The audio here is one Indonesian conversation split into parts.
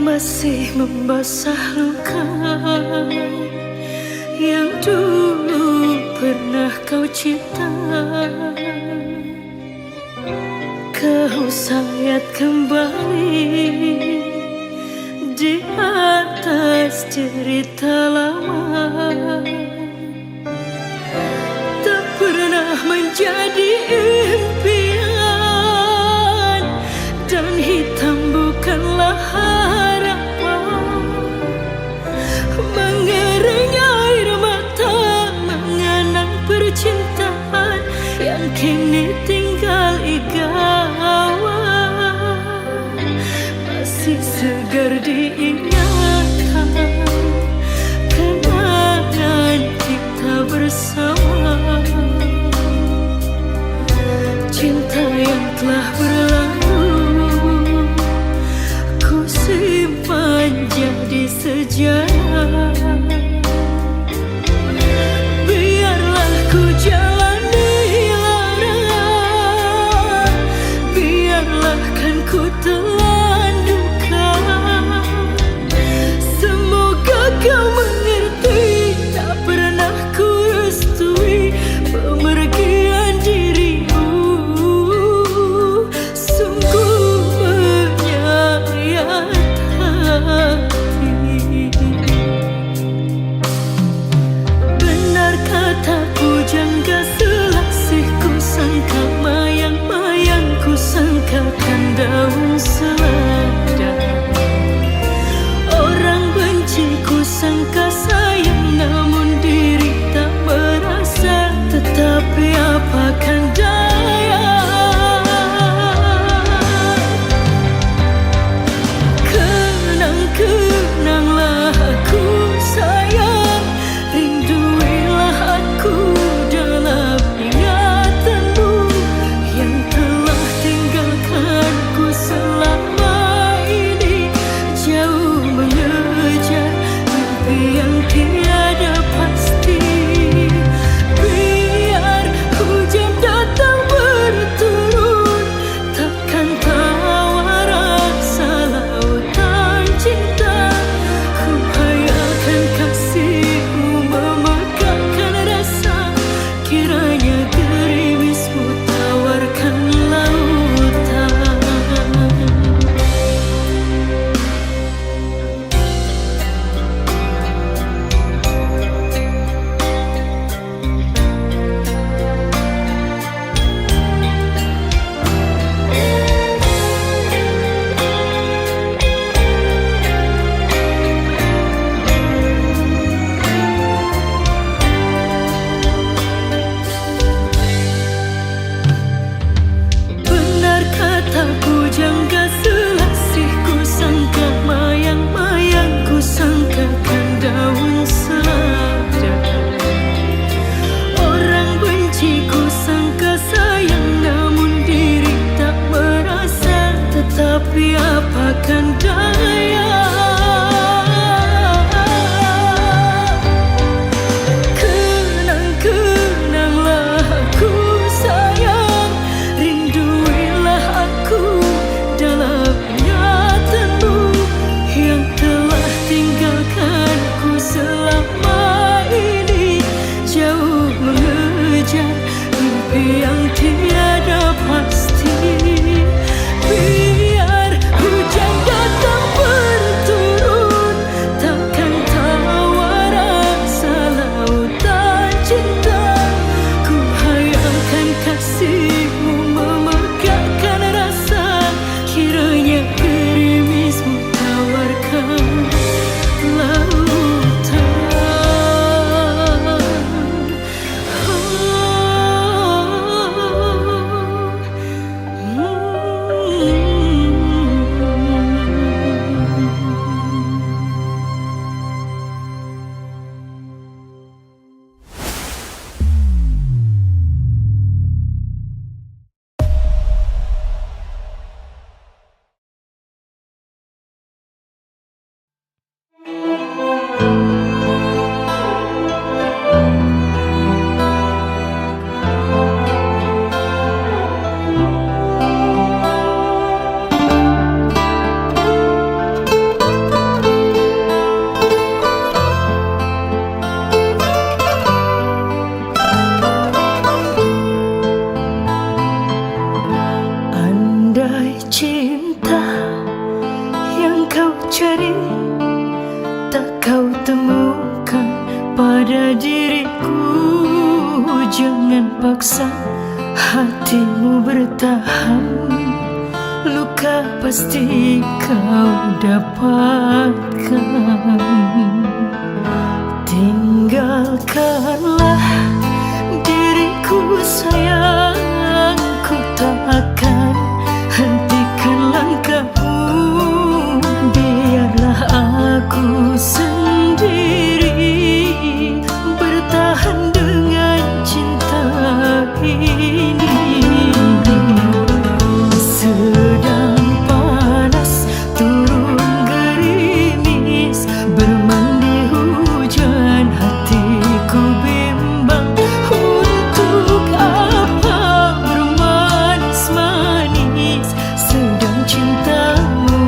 Masih membasah luka yang dulu pernah kau cipta. Kau sayat kembali di atas cerita lama. Tak pernah menjadi impian, dan hitam bukanlah harapan. Mengering air mata mengenang percintaan yang kini tinggal igawan. Masih segar diingatan kenangan kita bersama. Cinta yang telah berlalu ku simpan jadi sejarah. Biarlah ku jalani lara, biarlah kan ku telan duka. Semoga kau mengerti, tak pernah ku restui pemergian dirimu. Sungguh menyayat hati. Benar kataku jangka selasih, ku sangka mayang-mayang, ku sangkakan daun selada. Orang benci ku sangka sayang, namun diri tak merasa. Tetapi apakan daya, kenang-kenanglah aku sayang. Rinduilah aku dalam ingatanmu yang telah tinggalkanku selama ini. Jauh mengejar mimpi yang tiada pasti. Biar hujan datang berturut, takkan tawar rasa lautan cinta. Ku hayalkan kasihmu memegahkan rasa, kiranya gerimismu tawarkan lautan. Benar kataku jangka selasih, ku sangka mayang-mayang, ku sangkakan daun selada. Orang benci ku sangka sayang, namun diri tak merasa. Tetapi apakan daya, kenang-kenanglah aku sayang. Rinduilah aku dalam ingatanmu yang telah tinggalkanku selama ini. Jauh mengejar mimpi yang tiada pasti. Biar hujan datang berturut, takkan tawar rasa lautan cinta. Ku hayalkan kasihmu memegahkan rasa, kiranya gerimismu tawarkan lautan. Oh, Jangan paksa hatimu bertahan, luka pasti kau dapatkan. Tinggalkanlah diriku sayang, ku tak akan hentikan langkahmu. Biarlah aku sendiri bertahan dengan cinta ini. Sedang panas turun gerimis, bermandi hujan, hatiku bimbang. Untuk apa bermanis-manis sedang cintamu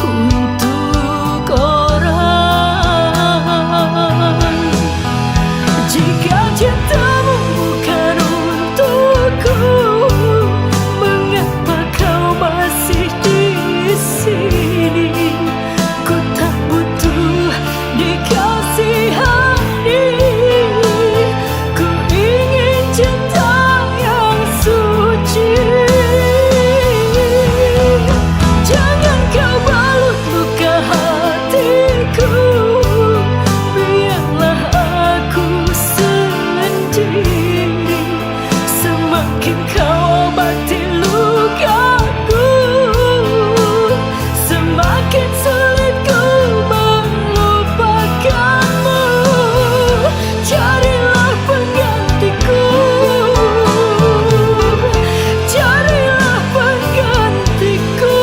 untuk orang. Jika cintamu bukan untukku, mengapa kau masih di sini? Ku tak butuh dikasihani, ku ingin cinta yang suci. Jangan kau balut luka hatiku, biarlah aku sendiri. Semakin kau obati lukaku, semakin sulit ku melupakanmu. Carilah penggantiku, carilah penggantiku.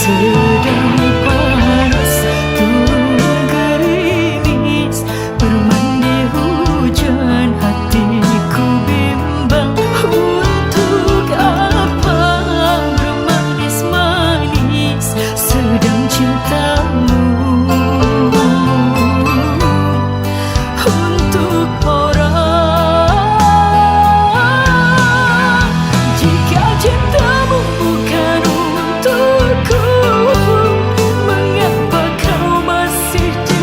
Sedang panas turun gerimis, bermandi hujan, hatiku bimbang. Untuk apa bermanis-manis sedang cintamu untuk orang. Jika cintamu bukan untukku, mengapa kau masih di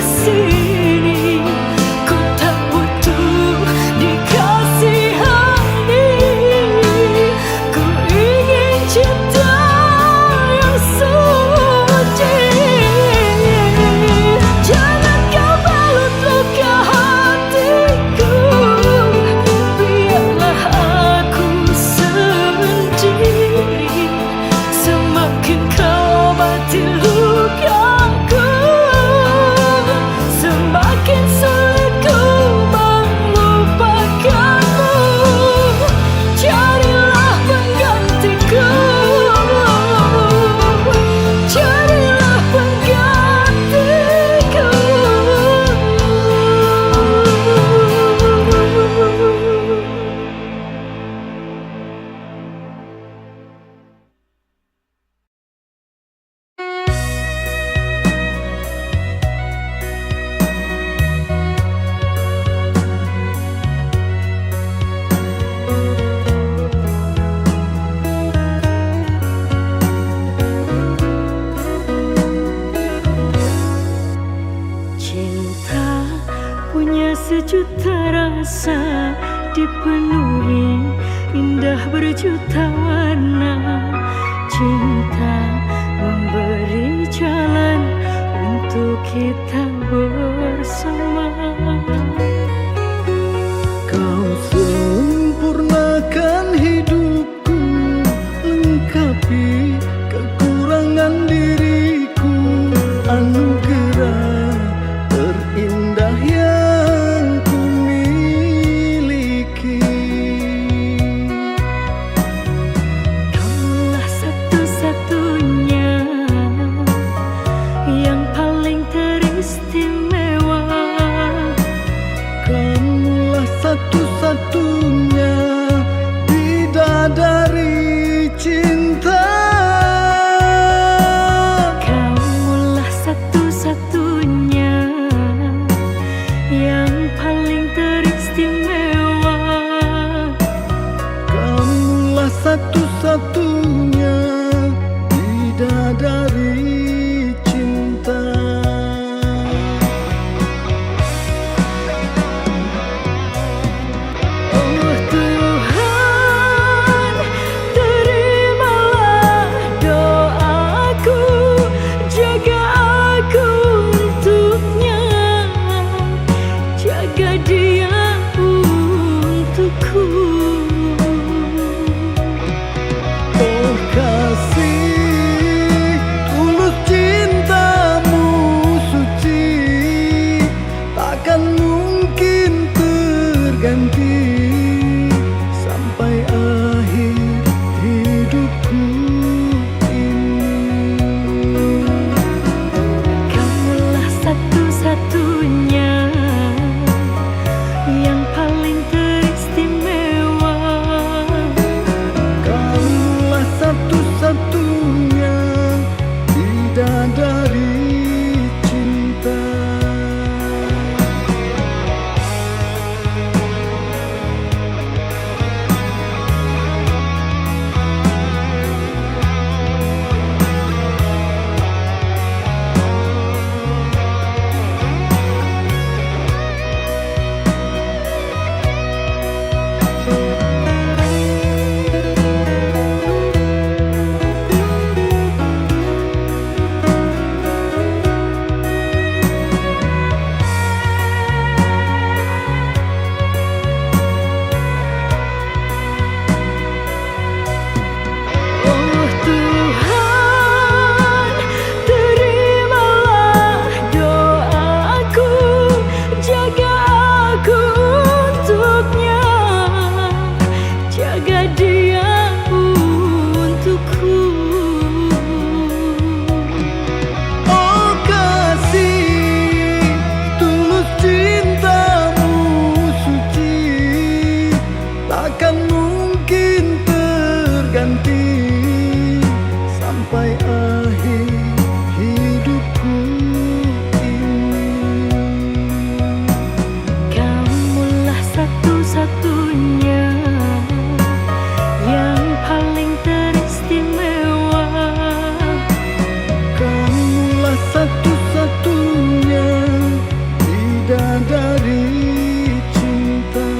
sini? Ku tak butuh dikasihani, ku ingin cinta yang suci. Jangan kau balut luka hatiku, biarlah aku sendiri. Semakin kau obati lukaku, semakin sulit ku melupakanmu. Carilah penggantiku, carilah penggantiku. Cinta punya sejuta rasa, dipenuhi indah berjuta warna. Cinta memberi jalan untuk kita bersama. Kau sempurnakan hidupku, lengkapi kekurangan diriku. Anugerah terindah yang yang paling teristimewa. Kamulah satu-satunya bidadari cinta. Oh Tuhan, terimalah doaku, jaga aku untuknya, jaga dia untukku. Oh kasih, tulus cintamu suci, takkan mungkin terganti sampai akhir hidupku ini. Kamulah satu-satunya yang paling teristimewa. Kamulah satu-satunya bidadari cinta. Oh Tuhan, terimalah doaku, jaga aku untuknya, jaga dia untukku. Oh kasih, tulus cintamu suci, takkan mungkin terganti sampai akhir hidupku ini. Kamulah satu-satunya yang paling teristimewa. Kamulah satu-satunya bidadari cinta.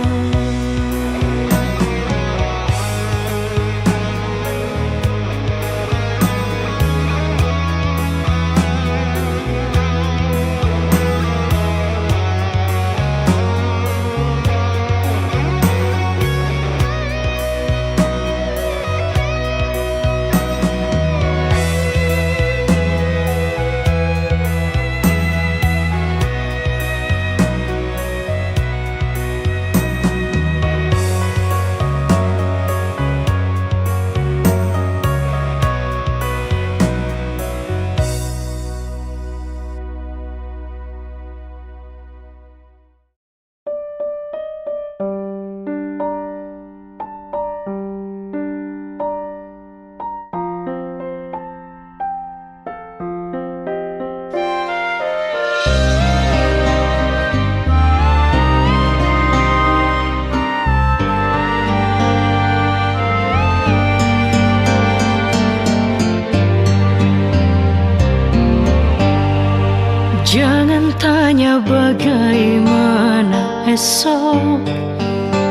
Jangan tanya bagaimana esok,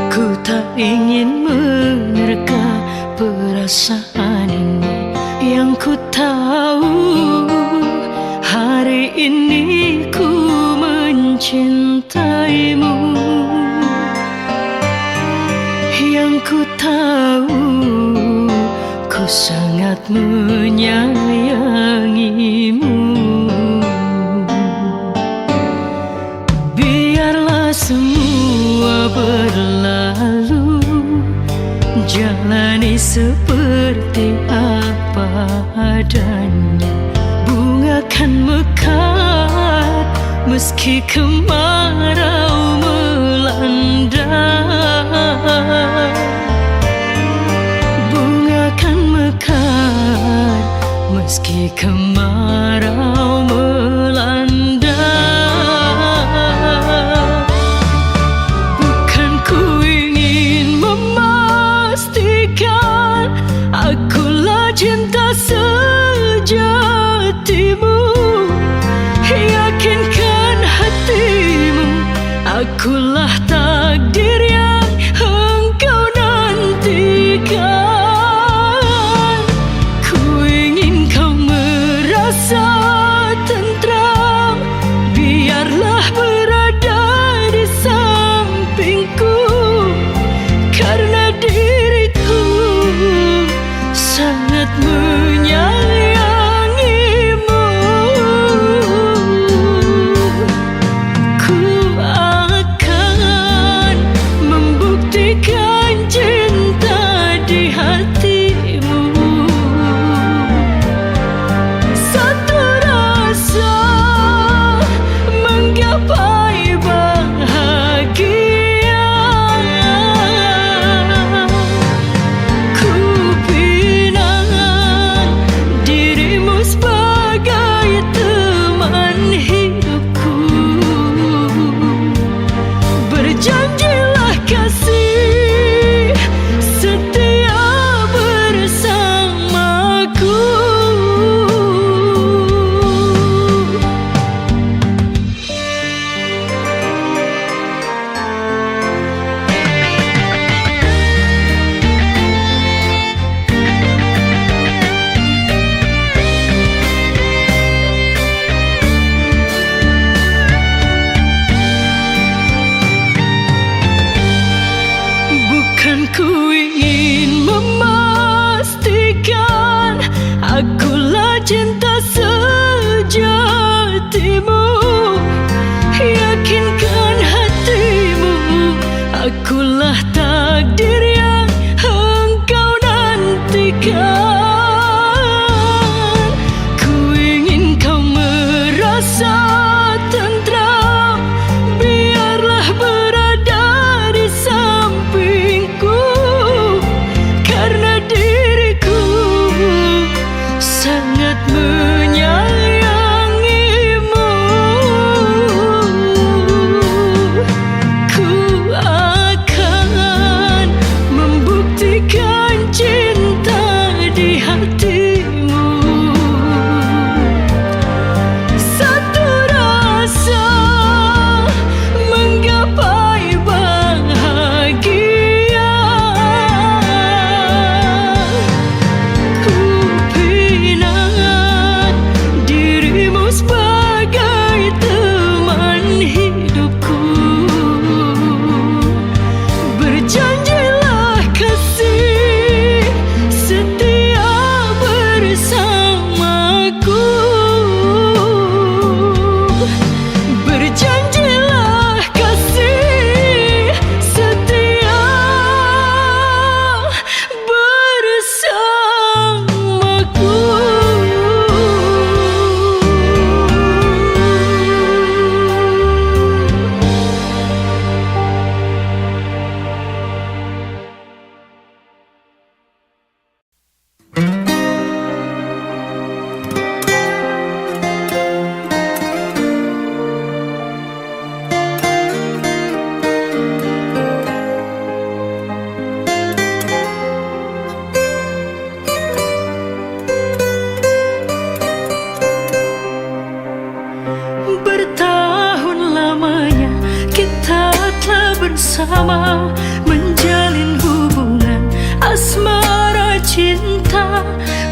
ku tak ingin menerka perasaan ini. Yang ku tahu hari ini ku mencintaimu. Yang ku tahu ku sangat menyayangimu. Semua berlalu, jalani seperti apa adanya. Bunga kan mekar meski kemarau melanda. Bunga kan mekar meski kemarau melanda. Akulah takdir yang engkau nantikan. Ku ingin kau merasa tentram, biarlah berada di sampingku, karena diriku sangat menyayangimu. Ku akan membuktikan cinta di hatimu. Satu rasa menggapai bahagia. Ku pinang dirimu sebagai teman hidupku. Berjanjilah kasih setia bersamaku. Bukan ku ingin memastikan akulah cinta sejatimu. Yakinkan hatimu, akulah takdir yang engkau nantikan. Ku ingin kau merasa tentram, biarlah berada di sampingku, karena diriku sangat menyayangimu. Ku akan membuktikan cinta di hatimu. Satu rasa menggapai bahagia. Ku pinang dirimu sebagai teman hidupku. Berjanjilah kasih setia bersamaku. Berjanjilah kasih setia bersamaku. Bertahun lamanya kita telah bersama, menjalin hubungan asmara cinta.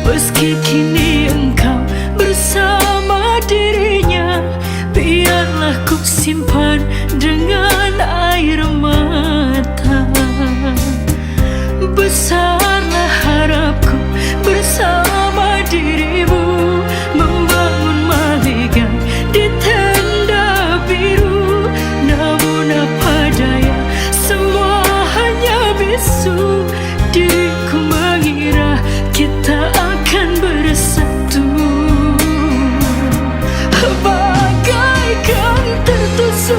Meski kini engkau bersama dirinya, biarlah ku simpan dengan air mata. Besarlah harapku bersama dirimu, membangun maligai di tenda biru. Namun apa daya, semua hanya bisu. Diriku mengira kita akan bersatu, bagaikan tertusuk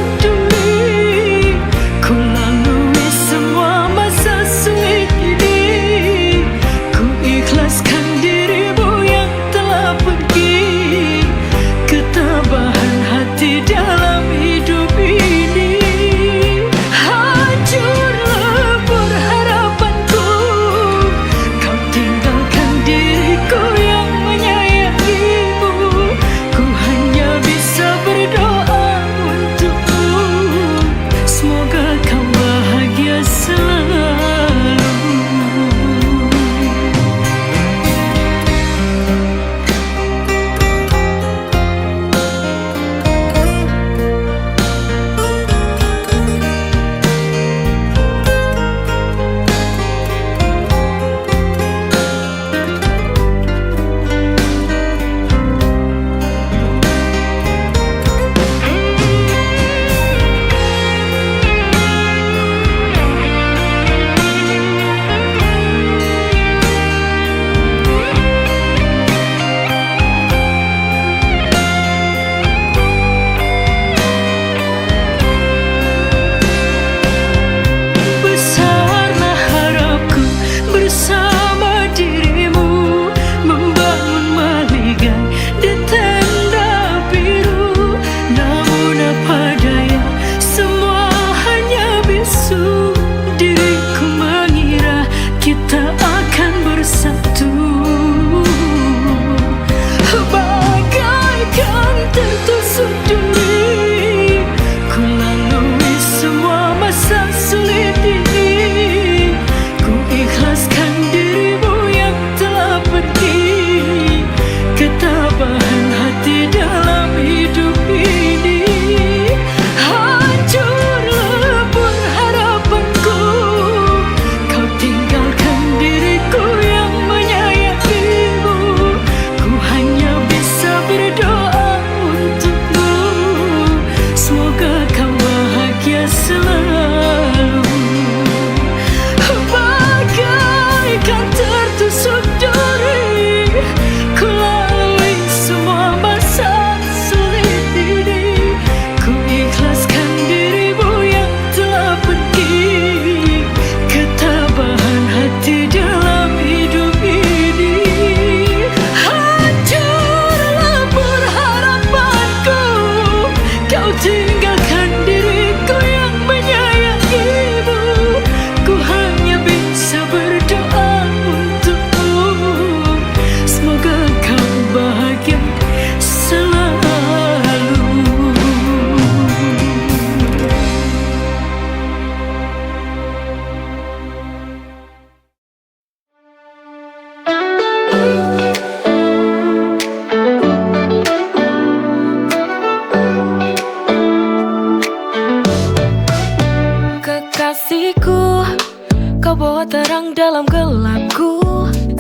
kau bawa terang dalam gelapku.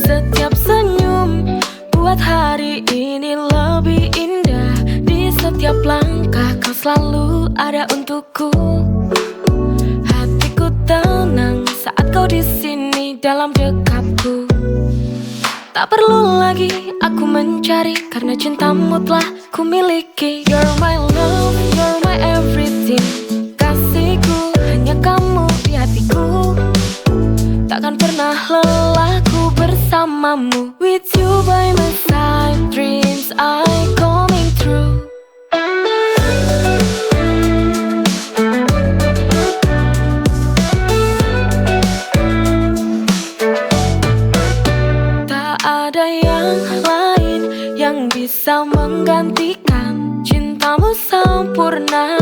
Setiap senyum buat hari ini lebih indah. Di setiap langkah kau selalu ada untukku. Hatiku tenang saat kau di sini dalam dekapku. Tak perlu lagi aku mencari, karena cintamu telah ku miliki. You're my love, you're my everything. Kasihku, hanya kamu di hatiku. Takkan pernah lelah ku bersamamu. With you by my side, dreams I coming true. Ada yang lain yang bisa menggantikan cintamu sempurna,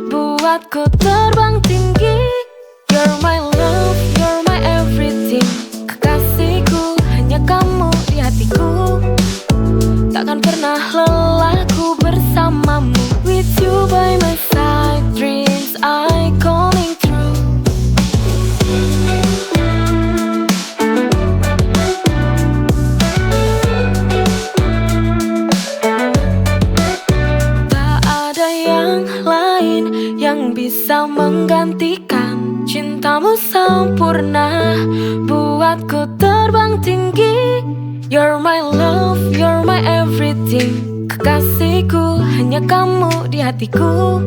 buatku terbang tinggi. You're my love, you're my everything. Kekasihku, hanya kamu di hatiku. Takkan pernah lelah ku bersamamu. With you by my side, dreams I coming true. Yang bisa menggantikan cintamu sempurna, buatku terbang tinggi. You're my love, you're my everything. Kekasihku, hanya kamu di hatiku.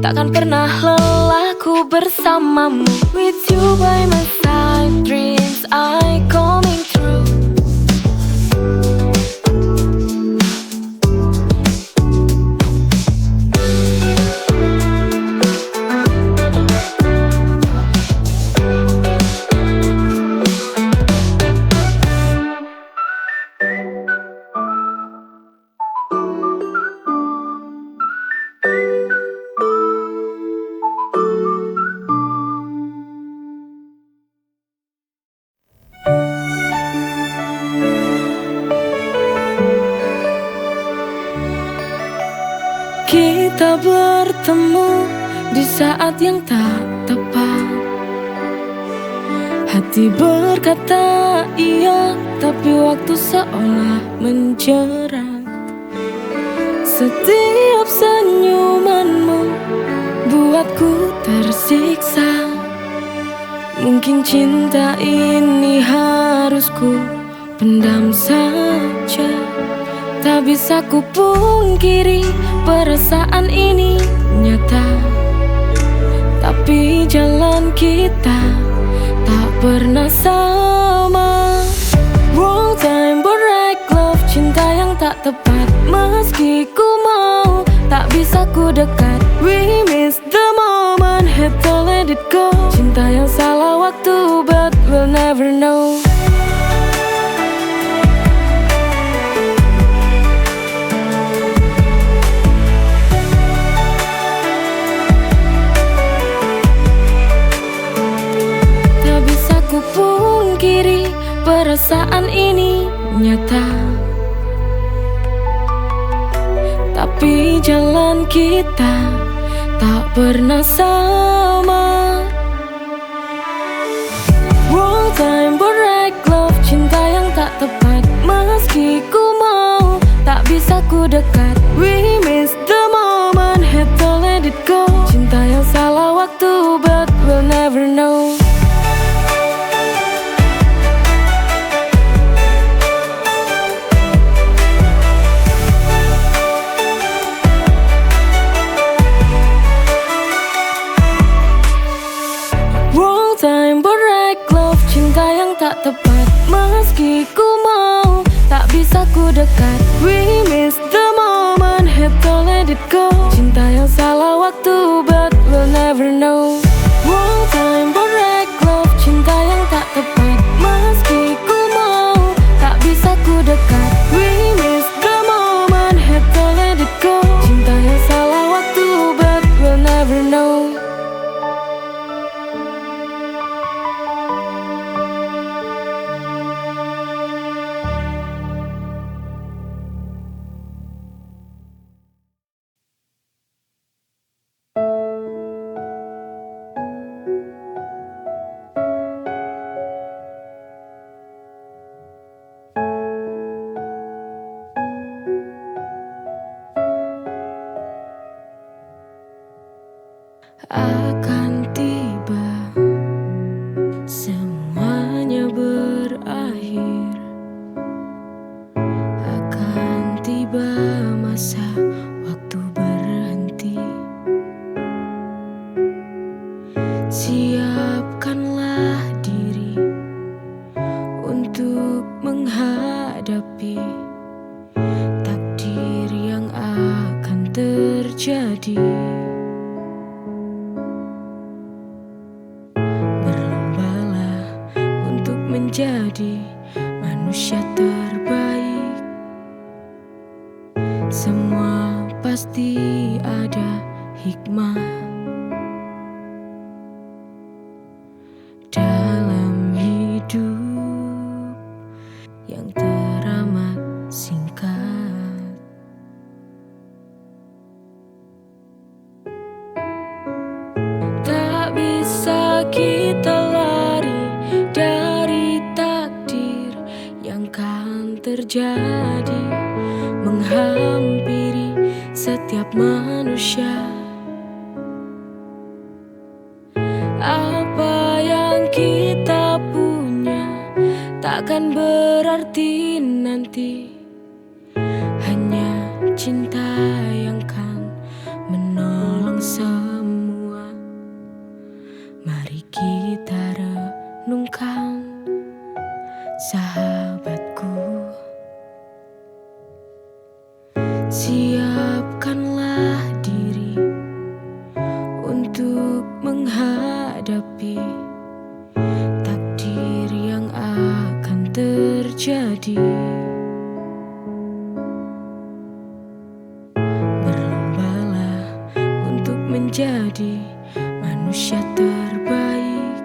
Takkan pernah lelah ku bersamamu. With you by my side, dreams I coming true. Kita bertemu di saat yang tak tepat. Hati berkata iya, tapi waktu seolah menjerat. Setiap senyumanmu buatku tersiksa. Mungkin cinta ini harus ku pendam saja. Tak bisa ku pungkiri perasaan ini nyata. Tapi jalan kita tak pernah sama. Wrong time but right love, cinta yang tak tepat. Meski ku mau, tak bisa ku dekat. We miss the moment, had to let it go. Cinta yang salah waktu, but we'll never know. Ku pungkiri perasaan ini nyata. Tapi jalan kita tak pernah sama. Wrong time but right love, cinta yang tak tepat. Meski ku mau, tak bisa ku dekat. We miss the moment, had to let it go. Cinta yang salah waktu, but we'll never know. Time but right love, cinta yang tak tepat. Meski ku mau, tak bisa ku dekat. We miss the moment, had to let it go. Cinta yang salah waktu, but we'll never know. Wrong time but right love, cinta yang tak tepat. Meski ku mau, tak bisa ku dekat. We miss the moment, had to let it go. Cinta yang salah waktu, but we'll never know. Siapkanlah diri untuk menghadapi takdir yang akan terjadi. Berlombalah untuk menjadi manusia terbaik. Semua pasti ada hikmah dalam hidup yang teramat singkat. Tak bisa kita lari dari takdir yang kan terjadi, menghampiri setiap manusia. Apa yang kita punya takkan berarti nanti, hanya cinta yang kan menolong semua. Mari kita renungkan, sahabatku. Siapkanlah diri untuk menghadapi takdir yang akan terjadi. Berlombalah untuk menjadi manusia terbaik.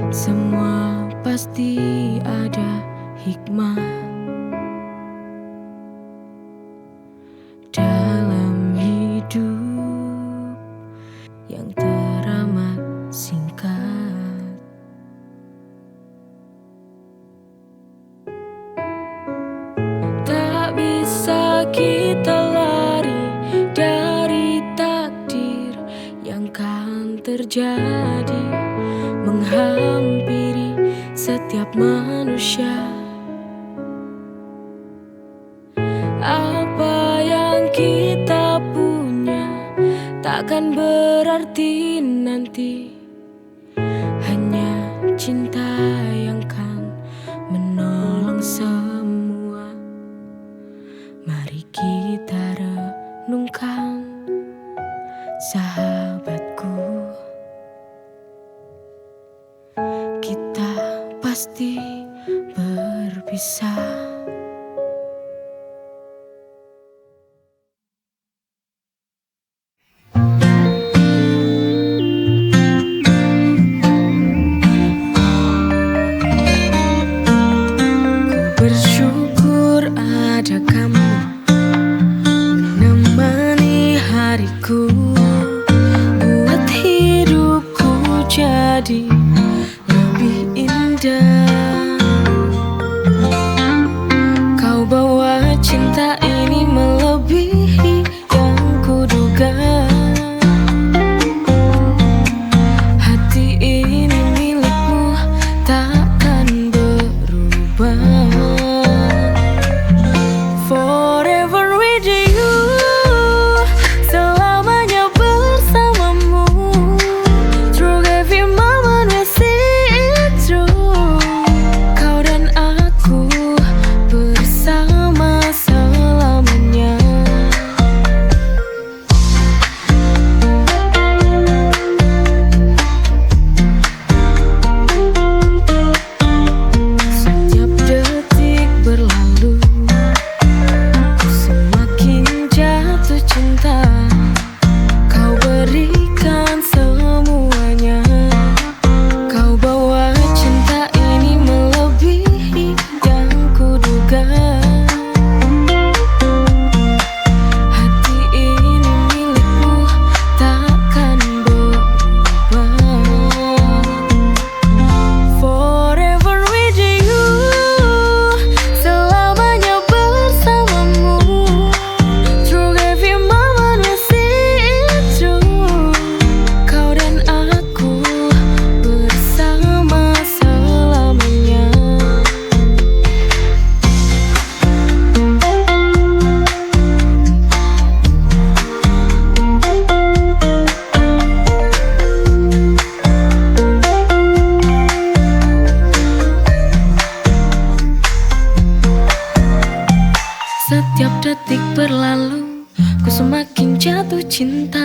Semua pasti ada hikmah dalam hidup yang teramat singkat. Tak bisa kita lari dari takdir yang kan terjadi, menghampiri setiap manusia. Apa yang kita punya takkan berarti nanti, hanya cinta yang kan menolong semua. Mari kita renungkan, sahabatku. Kita pasti berpisah. Bersyukur ada kamu menemani hariku, buat hidupku jadi lebih indah. Kau bawa cinta ini melebihi yang kuduga. Hati ini milikmu takkan berubah. Forever with you, selamanya bersamamu. Through every moment berlalu, ku semakin jatuh cinta.